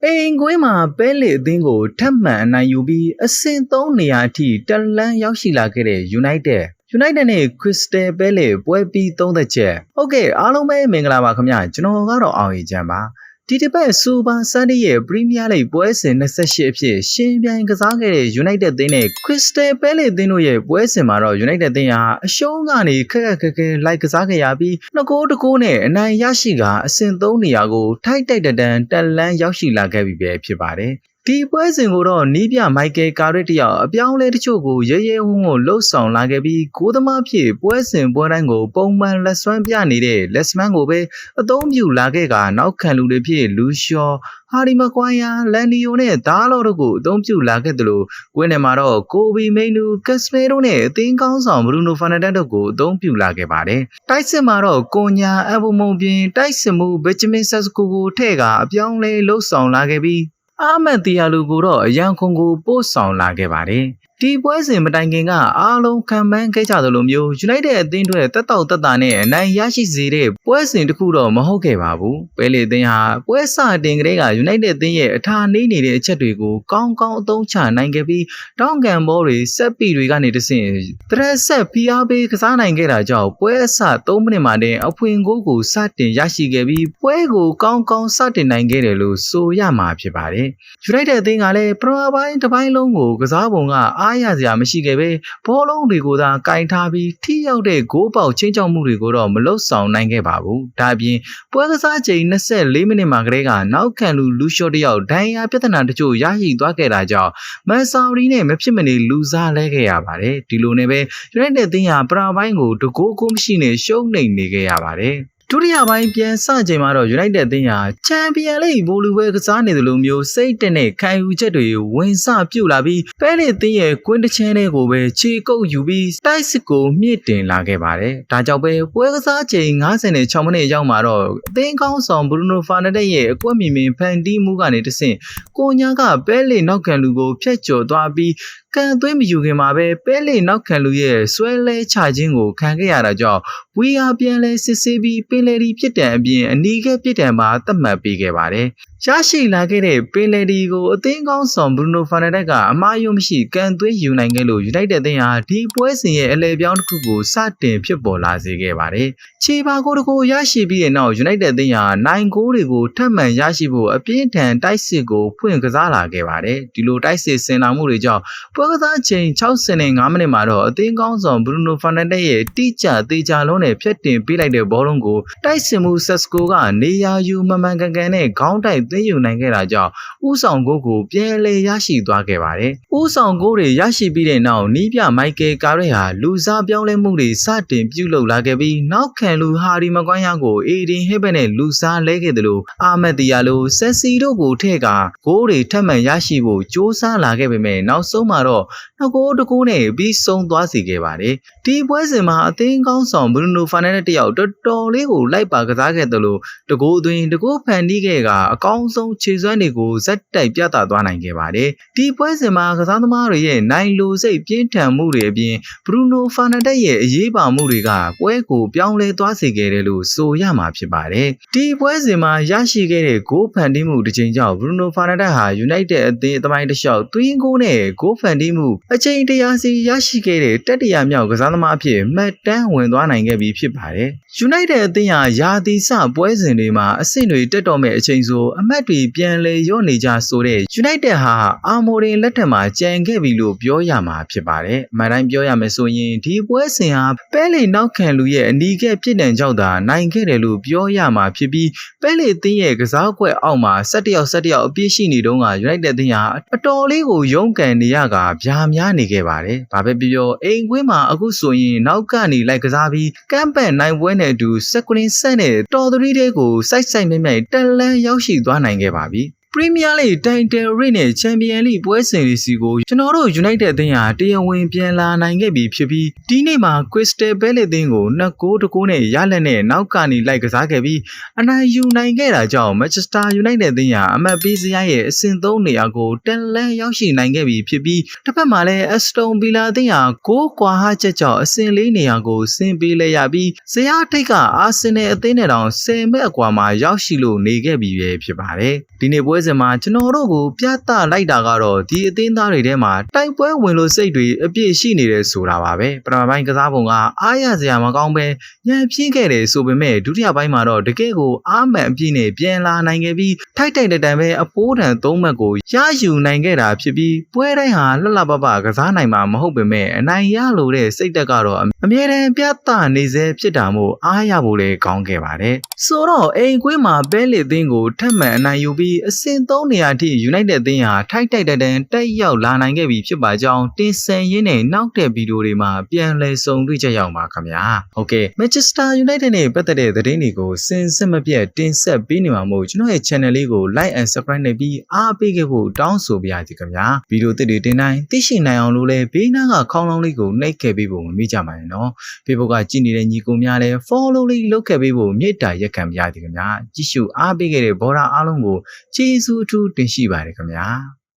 အိမ်ကွင်းမှာပဲလေအသင်းကိုထပ်မံအနိုင်ယူပြီးအဆင့်3နေရာအထိတက်လန်းရောက်ရှိလာခဲ့တဲ့ United နဲ့ Crystal Palace ပွဲပြီး3သက်ချက်ဟုတ်ကဲ့အားလုံးပဲမင်္ဂလာပါခင်ဗျာကျွန်တော်ကတော့အောင်ရချမ်းပါဒီတစ်ပတ်စူပါဆန်ဒေးရဲ့ Premier League ပွဲစဉ်28အဖြစ်ရှင်ပြိုင်ကစားခဲ့တဲ့ United အသင်းနဲ့ Crystal Palace အသင်းတို့ရဲ့ပွဲစဉ်မှာတော့ United အသင်းဟာအရှုံးကနေခက်ခဲလိုက်ကစားခဲ့ရပြီး2-9နဲ့အနိုင်ရရှိကအဆင့်3နေရာကိုထိုက်တိုက်တန်တက်လန်းရောက်ရှိလာခဲ့ပြီပဲဖြစ်ပါတယ်ဒီပွဲစဉ်ကိုတော့နီးပြမိုက်ကယ်ကာရက်တယောက်အပြောင်းလဲတချို့ကိုရဲဝံ့လှုပ်ဆောင်လာခဲ့ပြီးဂိုးသမားဖြစ်ပွဲစဉ်ပွဲတိုင်းကိုပုံမှန်လက်စွမ်းပြနေတဲ့လက်စမန်ကိုပဲအသုံးပြုလာခဲ့ကနောက်ခံလူတွေဖြစ်လူရှော်ဟာရီမကွိုင်ယာလန်နီယိုနဲ့ဒါလော့တို့ကိုအသုံးပြုလာခဲ့တယ်လို့ကွင်းထဲမှာတော့ကိုဘီမိန်နူကက်စမေရိုနဲ့အသင်းကောင်းဆောင်ဘရူနိုဖာနန်ဒက်တို့ကိုအသုံးပြုလာခဲ့ပါတယ်တိုက်စစ်မှာတော့ကွန်ညာအဘူမုံပြင်တိုက်စစ်မှုဘက်ဂျမင်ဆက်စကူကိုထည့်ကအပြောင်းလဲလှုပ်ဆောင်လာခဲ့ပြီးအာမတ်တီယာလူကိုတော့အရန်ခွန်ကိုပို့ဆောင်လာခဲ့ပါတယ်ဒီပွဲစဉ်မတိုင်ခင်ကအားလုံးခံမှန်းခဲ့ကြသလိုမျိုး United အသင်းတွေတက်တောက်တက်တာနဲ့အနိုင်ရရှိစေတဲ့ပွဲစဉ်တစ်ခုတော့မဟုတ်ခဲ့ပါဘူးပဲလေအသင်းဟာပွဲစတင်ကတည်းက United အသင်းရဲ့အထာနှိမ့်နေတဲ့အချက်တွေကိုကောင်းကောင်းအသုံးချနိုင်ခဲ့ပြီးတောင်းကန်ဘောတွေဆက်ပီတွေကနေတဆင့်တရက်ဆက်ဖိအားပေးကစားနိုင်ခဲ့တာကြောင့်ပွဲအစ3မိနစ်မှတဲ့အဖွင့်ဂိုးကိုစတင်ရရှိခဲ့ပြီးပွဲကိုကောင်းကောင်းစတင်နိုင်ခဲ့တယ်လို့ဆိုရမှာဖြစ်ပါတယ်United အသင်းကလည်းပထမပိုင်းတစ်ပိုင်းလုံးကိုကစားပုံကအားရစရာမရှိခဲ့ပဲဘောလုံးတွေကိုသာကင်ထားပြီးထိရောက်တဲ့ဂိုးပေါက်ချင်းချောက်မှုတွေကိုတော့မလွတ်ဆောင်နိုင်ခဲ့ပါဘူး။ဒါအပြင်ပွဲကစားချိန်24မိနစ်မှာကလေးကနောက်ခံလူရှော့တယောက်ဒဏ်ရာပြဿနာတချို့ရရှိသွားခဲ့တာကြောင့်မန်ဆော်ရီနဲ့မဖြစ်မနေလူစားလဲခဲ့ရပါတယ်။ဒီလိုနဲ့ပဲ United အသင်းဟာပထမပိုင်းကိုတကိုးကိုမရှိနဲ့ရှုံးနိမ့်နေခဲ့ရပါတယ်။ဒုတိယပိုင်းပြန်စချိန်မှာတော့ United အသင်းဟာချန်ပီယံလိဂ်ဘောလုံးပွဲကစားနေသလိုမျိုးစိတ်တက်နဲ့ခံယူချက်တွေဝင်စပြုတ်လာပြီးပဲလေအသင်းရဲ့ကွင်းတစ်ချမ်းတွေကိုပဲခြေကုပ်ယူပြီးတိုက်စစ်ကိုမြင့်တင်လာခဲ့ပါတယ်။ဒါကြောင့်ပဲပွဲကစားချိန်56မိနစ်ရောက်မှာတော့အသင်းကောင်းဆောင်ဘရူနိုဖာနန်ဒက်ရဲ့အကွက်မြင်မြင်ဖန်တီးမှုကနေတဆင့်ကိုညာကပဲလေနောက်ခံလူကိုဖျက်ကျော်သွားပြီးကန်သွင်းမယူခင်မှာပဲပဲလေနောက်ခံလူရဲ့ဆွဲလဲချခြင်းကိုခံခဲ့ရတာကြောင့်ဝီယာပြန်လဲစစ်ဆေးပြီးပင်လယ်ဒီပြစ်ဒဏ်အပြင်အနီးကဲပြစ်ဒဏ်မှာသတ်မှတ်ပေးခဲ့ပါတယ်။ရရှိလာခဲ့တဲ့ပင်လယ်ဒီကိုအသင်းကောင်းဆောင်ဘရူနိုဖာနန်ဒက်ကအမှားယွင်းမရှိကန်သွင်းယူနိုင်ခဲ့လို့ United အသင်းဟာဒီပွဲစဉ်ရဲ့အလဲပြောင်းတစ်ခုကိုစတင်ဖြစ်ပေါ်လာစေခဲ့ပါတယ်။ခြေပါကိုတကိုရရှိပြီးတဲ့နောက် United အသင်းဟာနိုင်ဂိုးတွေကိုထပ်မံရရှိဖို့အပြင်းထန်တိုက်စစ်ကိုဖွင့်ကစားလာခဲ့ပါတယ်။ဒီလိုတိုက်စစ်ဆင်လာမှုတွေကြောင့်ပွဲကစားချိန်65မိနစ်မှာတော့အသင်းကောင်းဆောင်ဘရူနိုဖာနန်ဒက်ရဲ့တိကျသေးချာလုံးနဲ့ဖျက်တင်ပေးလိုက်တဲ့ဘောလုံးကိုတိုက်စစ်မှုဆက်စကိုကနေရာယူမှန်မှန်ကန်ကန်နဲ့ခေါင်းတိုက်သိမ်းယူနိုင်ခဲ့တာကြောင့်ဥဆောင်ဂိုးကိုပြန်လည်ရရှိသွားခဲ့ပါတယ်။ဥဆောင်ဂိုးတွေရရှိပြီးတဲ့နောက်နီးပြမိုက်ကယ်ကာရက်ဟာလူစားပြောင်းလဲမှုတွေစတင်ပြုလုပ်လာခဲ့ပြီးနောက်ခံလူဟာရီမကွိုင်းယာကိုအေဒင်ဟစ်ဘက်နဲ့လူစားလဲခဲ့တယ်လို့အာမတ်တီယာလိုဆက်စီတို့ကိုထည့်ကဂိုးတွေထပ်မံရရှိဖို့ကြိုးစားလာခဲ့ပေမဲ့နောက်ဆုံးမှာတော့2-9နဲ့ပြီးဆုံးသွားစေခဲ့ပါတယ်။ဒီပွဲစဉ်မှာအသင်းကောင်းဆောင်ဘရူနိုဖာနန်ဒက်တယောက်တော်တော်လေးကိုလိုက်ပါကစားခဲ့တယ်လို့တကိုးသွင်းတကိုးဖန်တီးခဲ့ကအကောင်းဆုံးခြေစွမ်းတွေကိုဇက်တိုက်ပြသသွားနိုင်ခဲ့ပါတယ်။ဒီပွဲစဉ်မှာကစားသမားတွေရဲ့နိုင်လိုစိတ်ပြင်းထန်မှုတွေအပြင်ဘရူနိုဖာနန်ဒက်ရဲ့အရေးပါမှုတွေကပွဲကိုပြောင်းလဲသွားစေခဲ့တယ်လို့ဆိုရမှာဖြစ်ပါတယ်။ဒီပွဲစဉ်မှာရရှိခဲ့တဲ့ဂိုးဖန်တီးမှုတစ်ချိန်ကြောင့်ဘရူနိုဖာနန်ဒက်ဟာ United အသင်းအသမိုင်းတစ်လျှောက်သွင်းဂိုးနဲ့ဂိုးဖန်တီးမှုအချိန်100စီရရှိခဲ့တဲ့တတိယမြောက်ကစားသမားအဖြစ်မှတ်တမ်းဝင်သွားနိုင်ခဲ့ပြီဖြစ်ပါတယ်။ United အသင်းဟာယာတီစပွဲစဉ်တွေမှာအဆင့်တွေတက်တော်မဲ့အချိန်ဆိုအမတ်တွေပြန်လည်ရော့နေကြဆိုတဲ့ United ဟာအာမိုရင်လက်ထက်မှာကြံခဲ့ပြီလို့ပြောရမှာဖြစ်ပါတယ်။အမှန်တိုင်းပြောရမယ်ဆိုရင်ဒီပွဲစဉ်ဟာပဲလေနောက်ခံလူရဲ့အနီးကဲပြစ်ဒဏ်ကြောင့်သာနိုင်ခဲ့တယ်လို့ပြောရမှာဖြစ်ပြီးပဲလေအသင်းရဲ့ကစားကွက်အောက်မှာ17ယောက်အပြည့်ရှိနေတုန်းက United အသင်းဟာအတော်လေးကိုရုန်းကန်နေရကဗျာများနေခဲ့ပါတယ်။ဘာပဲပြောအိမ်ကွင်းမှာအခုဆိုရင်နောက်ကနေလိုက်ကစားပြီးကမ်ပန်နိုင်ပွဲနဲ့အတူ16ဆက်နဲ့တော်3တဲ့ကိုစိုက်မြိုက်တက်လန်းရောက်ရှိသွားနိုင်ခဲ့ပါပြီ။ Premier League Title Race နဲ့ Champions League ပွဲစဉ်တွေစီကိုကျွန်တော်တို့ United အသင်းဟာတရားဝင်ပြန်လာနိုင်ခဲ့ပြီဖြစ်ပြီးဒီနေ့မှာ Crystal Palace အသင်းကို2-9နဲ့ရလက်နဲ့နောက်ကနေလိုက်ကစားခဲ့ပြီးအနိုင်ယူနိုင်ခဲ့တာကြောင့် Manchester United အသင်းဟာအမှတ်ပေးစရိုက်ရဲ့အဆင့်3နေရာကိုတက်လန်းရောက်ရှိနိုင်ခဲ့ပြီဖြစ်ပြီးတစ်ဖက်မှာလည်း Aston Villa အသင်းဟာဂိုးကွာဟချက်ကြောင့်အဆင့်4နေရာကိုဆင်းပေးလိုက်ရပြီးဇယားထိပ်က Arsenal အသင်းနဲ့တောင်10မဲ့အကွာမှာရောက်ရှိလို့နေခဲ့ပြီပဲဖြစ်ပါတယ်။ဒီနေ့ပွဲ ပွဲစဉ်မှာကျွန်တော်တို့ကိုပြသလိုက်တာကတော့ဒီအသင်းသားတွေထဲမှာတိုက်ပွဲဝင်လို့စိတ်တွေအပြည့်ရှိနေတယ်ဆိုတာပါပဲပထမပိုင်းကစားပုံကအားရစရာမကောင်းပဲညံပြင်းခဲ့တယ်ဆိုပေမဲ့ဒုတိယပိုင်းမှာတော့တကယ်ကိုအားမှန်အပြည့်နဲ့ပြန်လာနိုင်ခဲ့ပြီးထိုက်တိုက်တန်ပဲအပိုးထန်၃မှတ်ကိုရယူနိုင်ခဲ့တာဖြစ်ပြီးပွဲတိုင်းဟာလှလှပပကစားနိုင်မှာမဟုတ်ပေမဲ့အနိုင်ရလို့တဲ့စိတ်တက်ကတော့အမြဲတမ်းပြသနေစေဖြစ်တာမို့အားရဖို့လည်းကောင်းခဲ့ပါတယ်ဆိုတော့အိမ်ကွင်းမှာပဲလေအသင်းကိုထပ်မံအနိုင်ယူပြီးအဆင့်၃နေရာထိ United အသင်းဟာထိုက်တိုက်တန်တက်ရောက်လာနိုင်ခဲ့ပြီဖြစ်ပါကြောင်းတင်ဆက်ရင်းနဲ့နောက်တဲ့ဗီဒီယိုတွေမှာပြန်လည်ဆုံတွေ့ကြရအောင်ပါခင်ဗျာဟုတ်ကဲ့ Manchester United နဲ့ပတ်သက်တဲ့သတင်းတွေကိုစင်စစ်မပြတ်တင်ဆက်ပေးနေမှာမို့ကျွန်တော်ရဲ့ channel လေးကို like and subscribe နဲ့ပြီးအားပေးခဲ့ဖို့တောင်းဆိုပါရစေခင်ဗျာဗီဒီယိုသစ်တွေတင်တိုင်းသိရှိနိုင်အောင်လို့လည်းဘေးနားကခေါင်းလောင်းလေးကိုနှိပ်ခဲ့ပေးဖို့မမေ့ကြပါနဲ့နော် Facebook ကကြည့်နေတဲ့ညီကိုများလည်း follow လေးလုပ်ခဲ့ပေးဖို့မေတ္တာရက်ခံပါရစေခင်ဗျာကြည့်ရှုအားပေးခဲ့တဲ့ဘော်ဒါအားလုံးကိုကျေးဇူးအထူးတင်ရှိပါတယ်ခင်ဗျာ